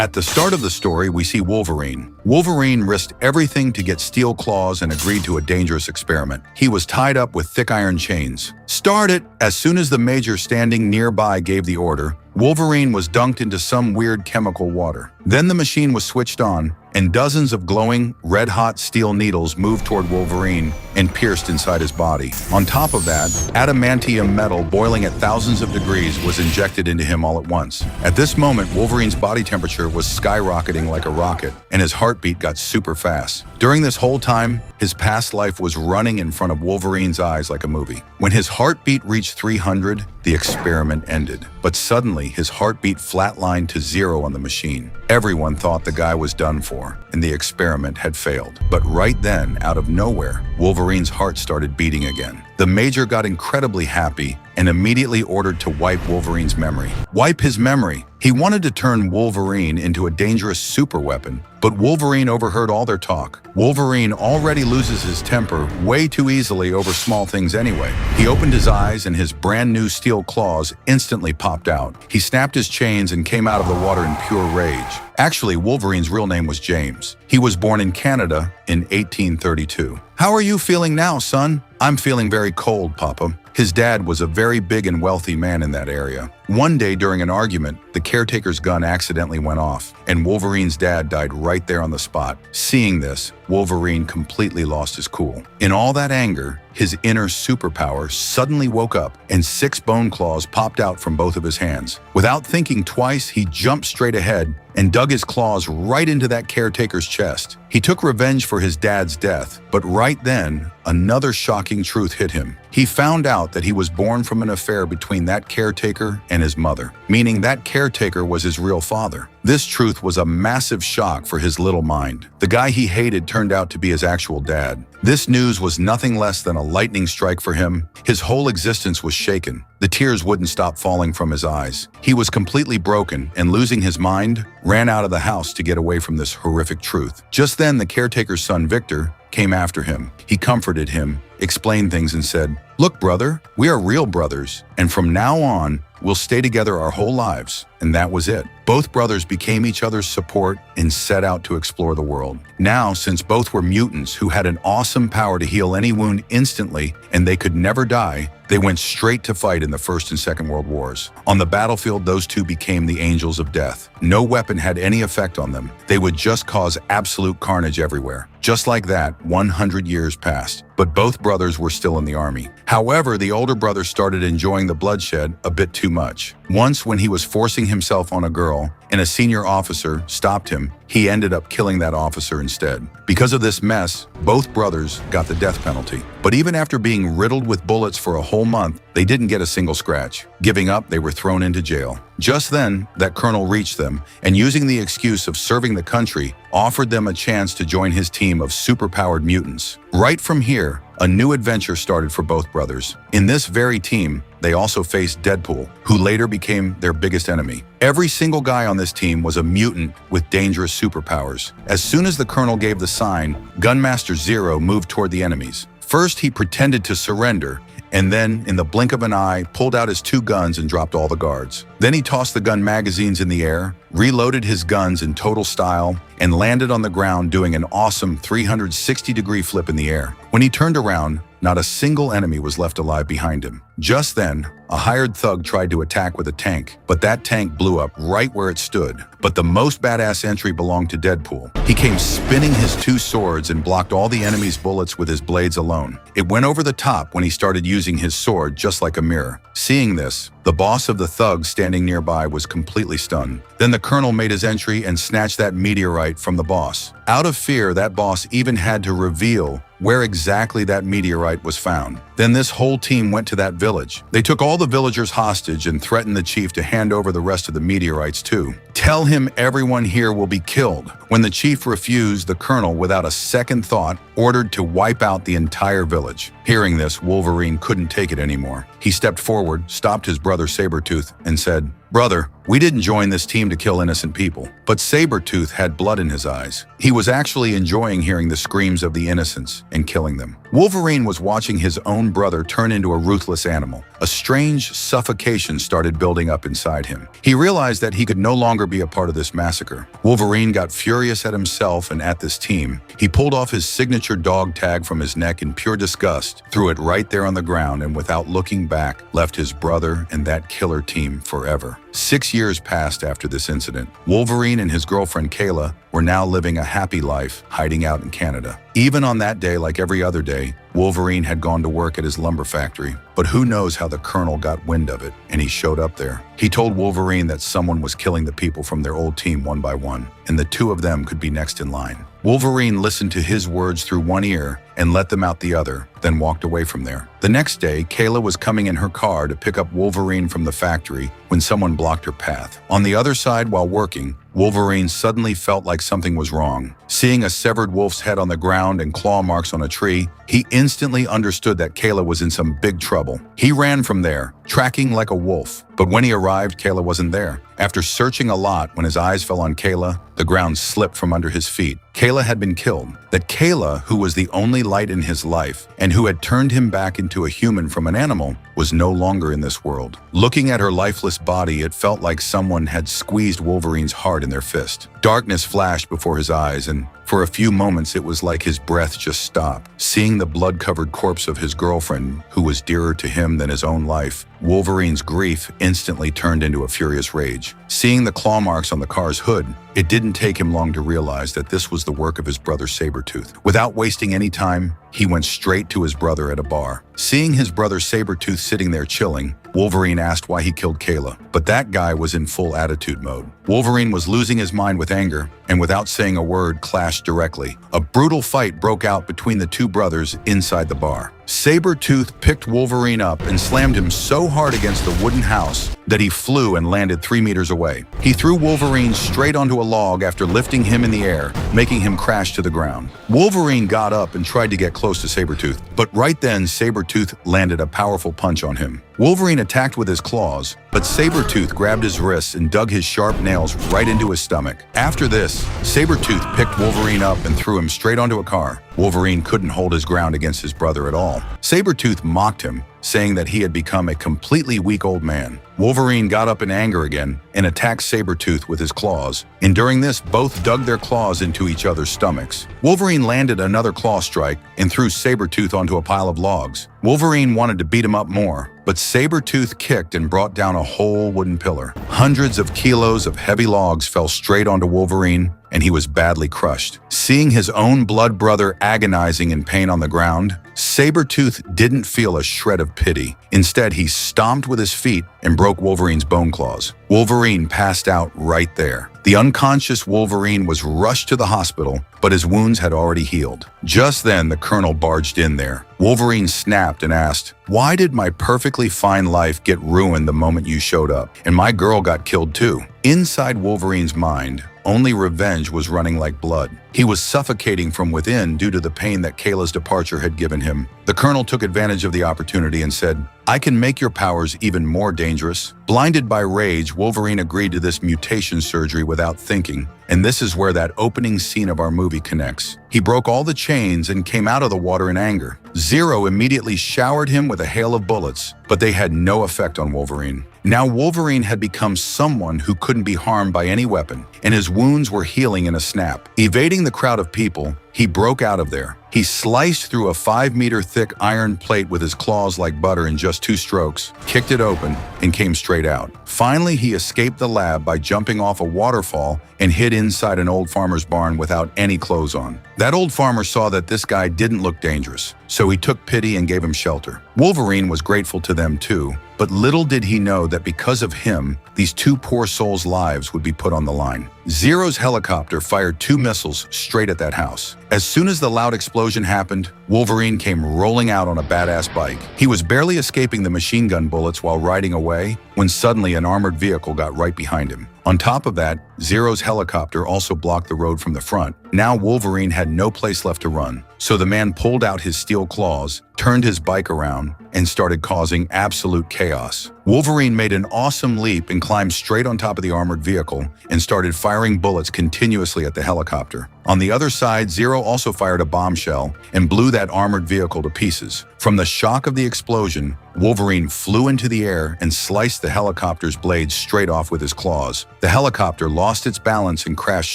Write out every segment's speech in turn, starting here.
At the start of the story, we see Wolverine. Wolverine risked everything to get steel claws and agreed to a dangerous experiment. He was tied up with thick iron chains. Start it! As soon as the Major standing nearby gave the order, Wolverine was dunked into some weird chemical water. Then the machine was switched on, and dozens of glowing, red-hot steel needles moved toward Wolverine and pierced inside his body. On top of that, adamantium metal boiling at thousands of degrees was injected into him all at once. At this moment, Wolverine's body temperature was skyrocketing like a rocket, and his heartbeat got super fast. During this whole time, his past life was running in front of Wolverine's eyes like a movie. When his heartbeat reached 300, the experiment ended. But suddenly, his heartbeat flatlined to 0 on the machine. Everyone thought the guy was done for, and the experiment had failed. But right then, out of nowhere, Wolverine's heart started beating again. The Major got incredibly happy and immediately ordered to wipe Wolverine's memory. Wipe his memory! He wanted to turn Wolverine into a dangerous superweapon, but Wolverine overheard all their talk. Wolverine already loses his temper way too easily over small things anyway. He opened his eyes and his brand new steel claws instantly popped out. He snapped his chains and came out of the water in pure rage. Actually, Wolverine's real name was James. He was born in Canada in 1832. How are you feeling now, son? I'm feeling very cold, Papa. His dad was a very big and wealthy man in that area. One day during an argument, the caretaker's gun accidentally went off, and Wolverine's dad died right there on the spot. Seeing this, Wolverine completely lost his cool. In all that anger, his inner superpower suddenly woke up, and 6 bone claws popped out from both of his hands. Without thinking twice, he jumped straight ahead and dug his claws right into that caretaker's chest. He took revenge for his dad's death, but right then, another shocking truth hit him. He found out that he was born from an affair between that caretaker and his mother, meaning that caretaker was his real father. This truth was a massive shock for his little mind. The guy he hated turned out to be his actual dad. This news was nothing less than a lightning strike for him. His whole existence was shaken. The tears wouldn't stop falling from his eyes. He was completely broken and, losing his mind, ran out of the house to get away from this horrific truth. Just then, the caretaker's son, Victor, came after him. He comforted him, explained things and said, "Look, brother, we are real brothers, and from now on, we'll stay together our whole lives." And that was it. Both brothers became each other's support and set out to explore the world. Now, since both were mutants who had an awesome power to heal any wound instantly and they could never die, they went straight to fight in the First and Second World Wars. On the battlefield, those two became the angels of death. No weapon had any effect on them. They would just cause absolute carnage everywhere. Just like that, 100 years passed, but both brothers were still in the army. However, the older brother started enjoying the bloodshed a bit too much. Once, when he was forcing himself on a girl and a senior officer stopped him, he ended up killing that officer instead. Because of this mess, both brothers got the death penalty. But even after being riddled with bullets for a whole month, they didn't get a single scratch. Giving up, they were thrown into jail. Just then, that colonel reached them, and using the excuse of serving the country, offered them a chance to join his team of superpowered mutants. Right from here, a new adventure started for both brothers. In this very team, they also faced Deadpool, who later became their biggest enemy. Every single guy on this team was a mutant with dangerous superpowers. As soon as the colonel gave the sign, Gunmaster Zero moved toward the enemies. First, he pretended to surrender, and then, in the blink of an eye, pulled out his 2 guns and dropped all the guards. Then he tossed the gun magazines in the air, reloaded his guns in total style, and landed on the ground doing an awesome 360-degree flip in the air. When he turned around, not a single enemy was left alive behind him. Just then, a hired thug tried to attack with a tank, but that tank blew up right where it stood. But the most badass entry belonged to Deadpool. He came spinning his 2 swords and blocked all the enemy's bullets with his blades alone. It went over the top when he started using his sword just like a mirror. Seeing this, the boss of the thugs standing nearby was completely stunned. Then the colonel made his entry and snatched that meteorite from the boss. Out of fear, that boss even had to reveal where exactly that meteorite was found. Then this whole team went to that village. They took all the villagers hostage and threatened the chief to hand over the rest of the meteorites too. Tell him everyone here will be killed. When the chief refused, the colonel, without a second thought, ordered to wipe out the entire village. Hearing this, Wolverine couldn't take it anymore. He stepped forward, stopped his brother Sabretooth, and said, "Brother, we didn't join this team to kill innocent people." But Sabretooth had blood in his eyes. He was actually enjoying hearing the screams of the innocents and killing them. Wolverine was watching his own brother turn into a ruthless animal. A strange suffocation started building up inside him. He realized that he could no longer be a part of this massacre. Wolverine got furious at himself and at this team. He pulled off his signature dog tag from his neck in pure disgust, threw it right there on the ground, and without looking back, left his brother and that killer team forever. 6 years passed after this incident. Wolverine and his girlfriend Kayla were now living a happy life, hiding out in Canada. Even on that day, like every other day, Wolverine had gone to work at his lumber factory. But who knows how the Colonel got wind of it, and he showed up there. He told Wolverine that someone was killing the people from their old team one by one, and the two of them could be next in line. Wolverine listened to his words through one ear and let them out the other, then walked away from there. The next day, Kayla was coming in her car to pick up Wolverine from the factory when someone blocked her path. On the other side, while working, Wolverine suddenly felt like something was wrong. Seeing a severed wolf's head on the ground and claw marks on a tree, he instantly understood that Kayla was in some big trouble. He ran from there, tracking like a wolf. But when he arrived, Kayla wasn't there. After searching a lot, when his eyes fell on Kayla, the ground slipped from under his feet. Kayla had been killed. That Kayla, who was the only light in his life and who had turned him back into a human from an animal, was no longer in this world. Looking at her lifeless body, it felt like someone had squeezed Wolverine's heart in their fist. Darkness flashed before his eyes, and for a few moments it was like his breath just stopped. Seeing the blood-covered corpse of his girlfriend, who was dearer to him than his own life, Wolverine's grief instantly turned into a furious rage. Seeing the claw marks on the car's hood, it didn't take him long to realize that this was the work of his brother Sabretooth. Without wasting any time, he went straight to his brother at a bar. Seeing his brother Sabretooth sitting there chilling, Wolverine asked why he killed Kayla, but that guy was in full attitude mode. Wolverine was losing his mind with anger, and without saying a word, clashed directly. A brutal fight broke out between the two brothers inside the bar. Sabretooth picked Wolverine up and slammed him so hard against the wooden house that he flew and landed 3 meters away. He threw Wolverine straight onto a log after lifting him in the air, making him crash to the ground. Wolverine got up and tried to get close to Sabretooth, but right then Sabretooth landed a powerful punch on him. Wolverine attacked with his claws, but Sabretooth grabbed his wrists and dug his sharp nails right into his stomach. After this, Sabretooth picked Wolverine up and threw him straight onto a car. Wolverine couldn't hold his ground against his brother at all. Sabretooth mocked him, saying that he had become a completely weak old man. Wolverine got up in anger again and attacked Sabretooth with his claws, and during this, both dug their claws into each other's stomachs. Wolverine landed another claw strike and threw Sabretooth onto a pile of logs. Wolverine wanted to beat him up more, but Sabretooth kicked and brought down a whole wooden pillar. Hundreds of kilos of heavy logs fell straight onto Wolverine, and he was badly crushed. Seeing his own blood brother agonizing in pain on the ground, Sabretooth didn't feel a shred of pity. Instead, he stomped with his feet and broke Wolverine's bone claws. Wolverine passed out right there. The unconscious Wolverine was rushed to the hospital, but his wounds had already healed. Just then, the Colonel barged in there. Wolverine snapped and asked, "Why did my perfectly fine life get ruined the moment you showed up? And my girl got killed too." Inside Wolverine's mind, only revenge was running like blood. He was suffocating from within due to the pain that Kayla's departure had given him. The Colonel took advantage of the opportunity and said, "I can make your powers even more dangerous." Blinded by rage, Wolverine agreed to this mutation surgery without thinking, and this is where that opening scene of our movie connects. He broke all the chains and came out of the water in anger. Zero immediately showered him with a hail of bullets, but they had no effect on Wolverine. Now Wolverine had become someone who couldn't be harmed by any weapon, and his wounds were healing in a snap. Evading the crowd of people, he broke out of there. He sliced through a 5-meter-thick iron plate with his claws like butter in just 2 strokes, kicked it open, and came straight out. Finally, he escaped the lab by jumping off a waterfall and hid inside an old farmer's barn without any clothes on. That old farmer saw that this guy didn't look dangerous, so he took pity and gave him shelter. Wolverine was grateful to them too, but little did he know that because of him, these 2 poor souls' lives would be put on the line. Zero's helicopter fired 2 missiles straight at that house. As soon as the loud explosion happened, Wolverine came rolling out on a badass bike. He was barely escaping the machine gun bullets while riding away when suddenly an armored vehicle got right behind him. On top of that, Zero's helicopter also blocked the road from the front. Now Wolverine had no place left to run. So the man pulled out his steel claws, turned his bike around, and started causing absolute chaos. Wolverine made an awesome leap and climbed straight on top of the armored vehicle and started firing bullets continuously at the helicopter. On the other side, Zero also fired a bombshell and blew that armored vehicle to pieces. From the shock of the explosion, Wolverine flew into the air and sliced the helicopter's blades straight off with his claws. The helicopter lost its balance and crashed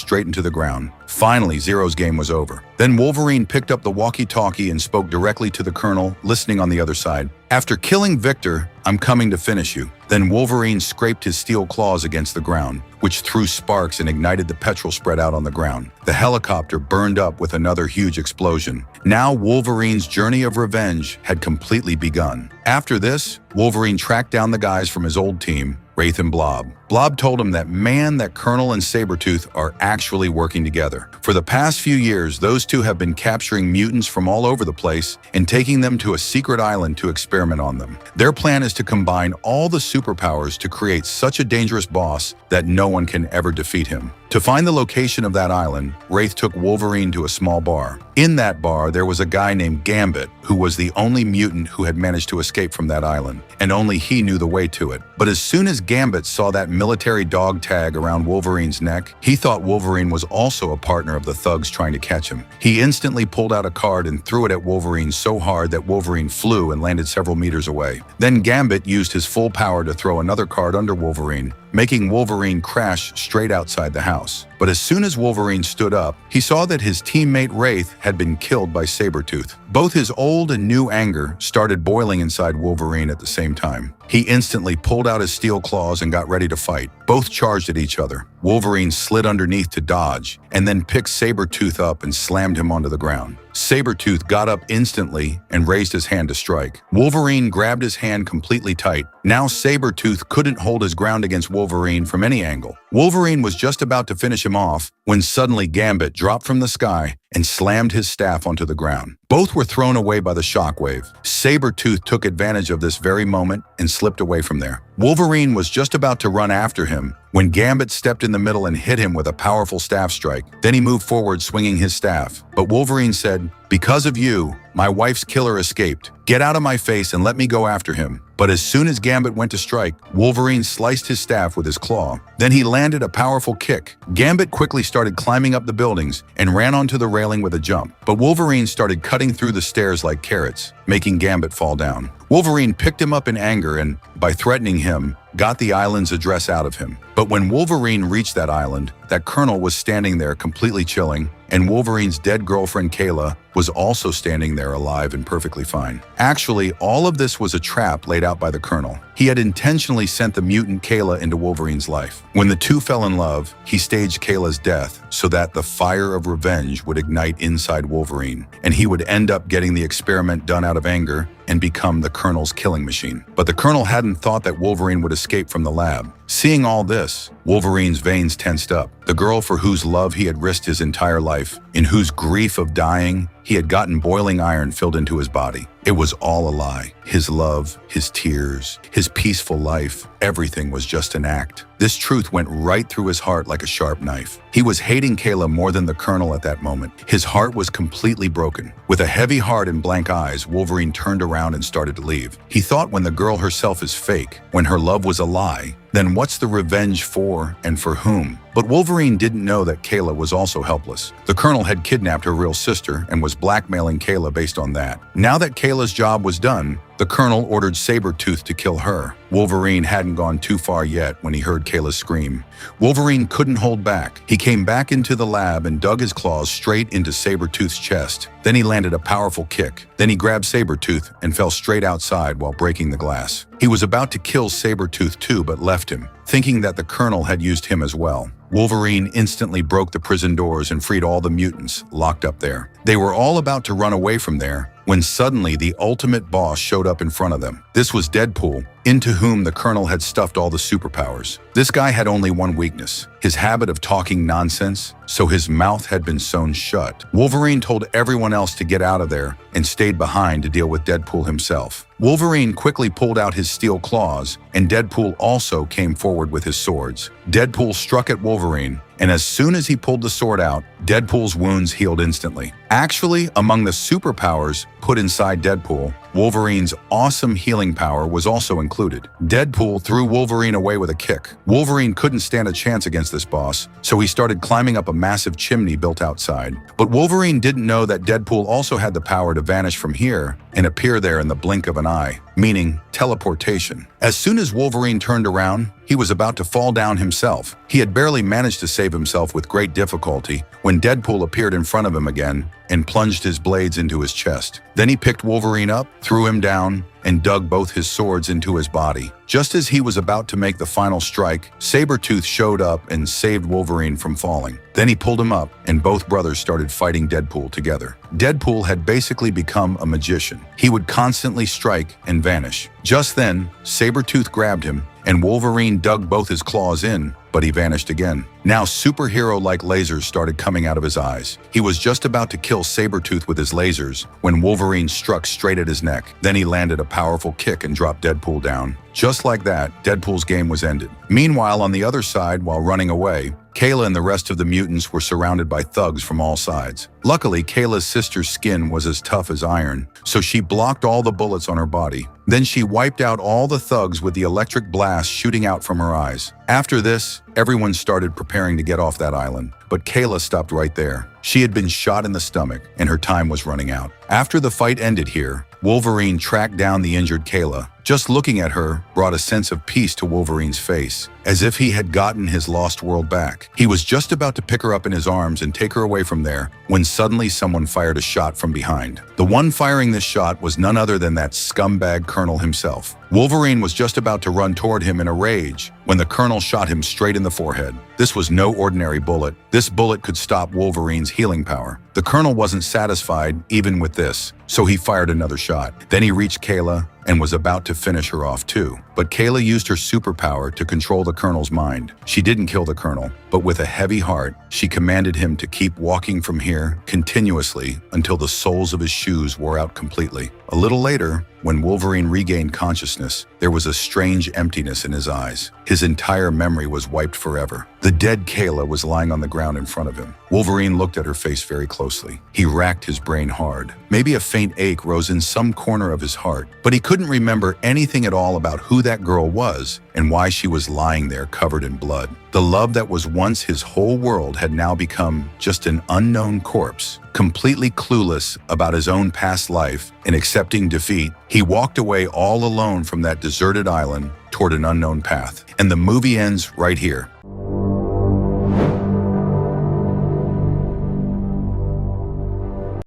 straight into the ground. Finally, Zero's game was over. Then Wolverine picked up the walkie-talkie and spoke directly to the Colonel, listening on the other side. "After killing Victor, I'm coming to finish you." Then Wolverine scraped his steel claws against the ground, which threw sparks and ignited the petrol spread out on the ground. The helicopter burned up with another huge explosion. Now Wolverine's journey of revenge had completely begun. After this, Wolverine tracked down the guys from his old team, Wraith and Blob. Blob told him that Colonel and Sabretooth are actually working together. For the past few years, those two have been capturing mutants from all over the place and taking them to a secret island to experiment on them. Their plan is to combine all the superpowers to create such a dangerous boss that no one can ever defeat him. To find the location of that island, Wraith took Wolverine to a small bar. In that bar, there was a guy named Gambit, who was the only mutant who had managed to escape from that island, and only he knew the way to it. But as soon as Gambit saw that military dog tag around Wolverine's neck, he thought Wolverine was also a partner of the thugs trying to catch him. He instantly pulled out a card and threw it at Wolverine so hard that Wolverine flew and landed several meters away. Then Gambit used his full power to throw another card under Wolverine, making Wolverine crash straight outside the house. But as soon as Wolverine stood up, he saw that his teammate Wraith had been killed by Sabretooth. Both his old and new anger started boiling inside Wolverine at the same time. He instantly pulled out his steel claws and got ready to fight. Both charged at each other. Wolverine slid underneath to dodge, and then picked Sabretooth up and slammed him onto the ground. Sabretooth got up instantly and raised his hand to strike. Wolverine grabbed his hand completely tight. Now Sabretooth couldn't hold his ground against Wolverine from any angle. Wolverine was just about to finish him off when suddenly Gambit dropped from the sky and slammed his staff onto the ground. Both were thrown away by the shockwave. Sabretooth took advantage of this very moment and slipped away from there. Wolverine was just about to run after him when Gambit stepped in the middle and hit him with a powerful staff strike. Then he moved forward swinging his staff. But Wolverine said, "Because of you, my wife's killer escaped. Get out of my face and let me go after him." But as soon as Gambit went to strike, Wolverine sliced his staff with his claw. Then he landed a powerful kick. Gambit quickly started climbing up the buildings and ran onto the railing with a jump. But Wolverine started cutting through the stairs like carrots, making Gambit fall down. Wolverine picked him up in anger and, by threatening him, got the island's address out of him. But when Wolverine reached that island, that Colonel was standing there completely chilling, and Wolverine's dead girlfriend Kayla was also standing there alive and perfectly fine. Actually, all of this was a trap laid out by the Colonel. He had intentionally sent the mutant Kayla into Wolverine's life. When the two fell in love, he staged Kayla's death so that the fire of revenge would ignite inside Wolverine, and he would end up getting the experiment done out of anger and become the Colonel's killing machine. But the Colonel hadn't thought that Wolverine would escape from the lab. Seeing all this, Wolverine's veins tensed up. The girl for whose love he had risked his entire life, in whose grief of dying he had gotten boiling iron filled into his body. It was all a lie. His love, his tears, his peaceful life, everything was just an act. This truth went right through his heart like a sharp knife. He was hating Kayla more than the Colonel at that moment. His heart was completely broken. With a heavy heart and blank eyes, Wolverine turned around and started to leave. He thought when the girl herself is fake, when her love was a lie, then what's the revenge for and for whom? But Wolverine didn't know that Kayla was also helpless. The Colonel had kidnapped her real sister and was blackmailing Kayla based on that. Now that Kayla's job was done, the Colonel ordered Sabretooth to kill her. Wolverine hadn't gone too far yet when he heard Kayla scream. Wolverine couldn't hold back. He came back into the lab and dug his claws straight into Sabretooth's chest. Then he landed a powerful kick. Then he grabbed Sabretooth and fell straight outside while breaking the glass. He was about to kill Sabretooth too, but left him, thinking that the Colonel had used him as well. Wolverine instantly broke the prison doors and freed all the mutants locked up there. They were all about to run away from there when suddenly the ultimate boss showed up in front of them. This was Deadpool, into whom the Colonel had stuffed all the superpowers. This guy had only one weakness, his habit of talking nonsense, so his mouth had been sewn shut. Wolverine told everyone else to get out of there and stayed behind to deal with Deadpool himself. Wolverine quickly pulled out his steel claws, and Deadpool also came forward with his swords. Deadpool struck at Wolverine, and as soon as he pulled the sword out, Deadpool's wounds healed instantly. Actually, among the superpowers put inside Deadpool, Wolverine's awesome healing power was also included. Deadpool threw Wolverine away with a kick. Wolverine couldn't stand a chance against this boss, so he started climbing up a massive chimney built outside. But Wolverine didn't know that Deadpool also had the power to vanish from here and appear there in the blink of an eye, meaning teleportation. As soon as Wolverine turned around, he was about to fall down himself. He had barely managed to save himself with great difficulty when Deadpool appeared in front of him again and plunged his blades into his chest. Then he picked Wolverine up, threw him down, and dug both his swords into his body. Just as he was about to make the final strike, Sabretooth showed up and saved Wolverine from falling. Then he pulled him up, and both brothers started fighting Deadpool together. Deadpool had basically become a magician. He would constantly strike and vanish. Just then, Sabretooth grabbed him, and Wolverine dug both his claws in, but he vanished again. Now superhero-like lasers started coming out of his eyes. He was just about to kill Sabretooth with his lasers when Wolverine struck straight at his neck. Then he landed a powerful kick and dropped Deadpool down. Just like that, Deadpool's game was ended. Meanwhile, on the other side, while running away, Kayla and the rest of the mutants were surrounded by thugs from all sides. Luckily, Kayla's sister's skin was as tough as iron, so she blocked all the bullets on her body. Then she wiped out all the thugs with the electric blast shooting out from her eyes. After this, everyone started preparing to get off that island, but Kayla stopped right there. She had been shot in the stomach, and her time was running out. After the fight ended here, Wolverine tracked down the injured Kayla. Just looking at her brought a sense of peace to Wolverine's face, as if he had gotten his lost world back. He was just about to pick her up in his arms and take her away from there, when suddenly someone fired a shot from behind. The one firing this shot was none other than that scumbag Colonel himself. Wolverine was just about to run toward him in a rage when the Colonel shot him straight in the forehead. This was no ordinary bullet. This bullet could stop Wolverine's healing power. The Colonel wasn't satisfied even with this, so he fired another shot. Then he reached Kayla and was about to finish her off too. But Kayla used her superpower to control the Colonel's mind. She didn't kill the Colonel, but with a heavy heart, she commanded him to keep walking from here continuously until the soles of his shoes wore out completely. A little later, when Wolverine regained consciousness, there was a strange emptiness in his eyes. His entire memory was wiped forever. The dead Kayla was lying on the ground in front of him. Wolverine looked at her face very closely. He racked his brain hard. Maybe a faint ache rose in some corner of his heart, but he couldn't remember anything at all about who that girl was and why she was lying there covered in blood. The love that was once his whole world had now become just an unknown corpse. Completely clueless about his own past life and accepting defeat, he walked away all alone from that deserted island toward an unknown path. And the movie ends right here.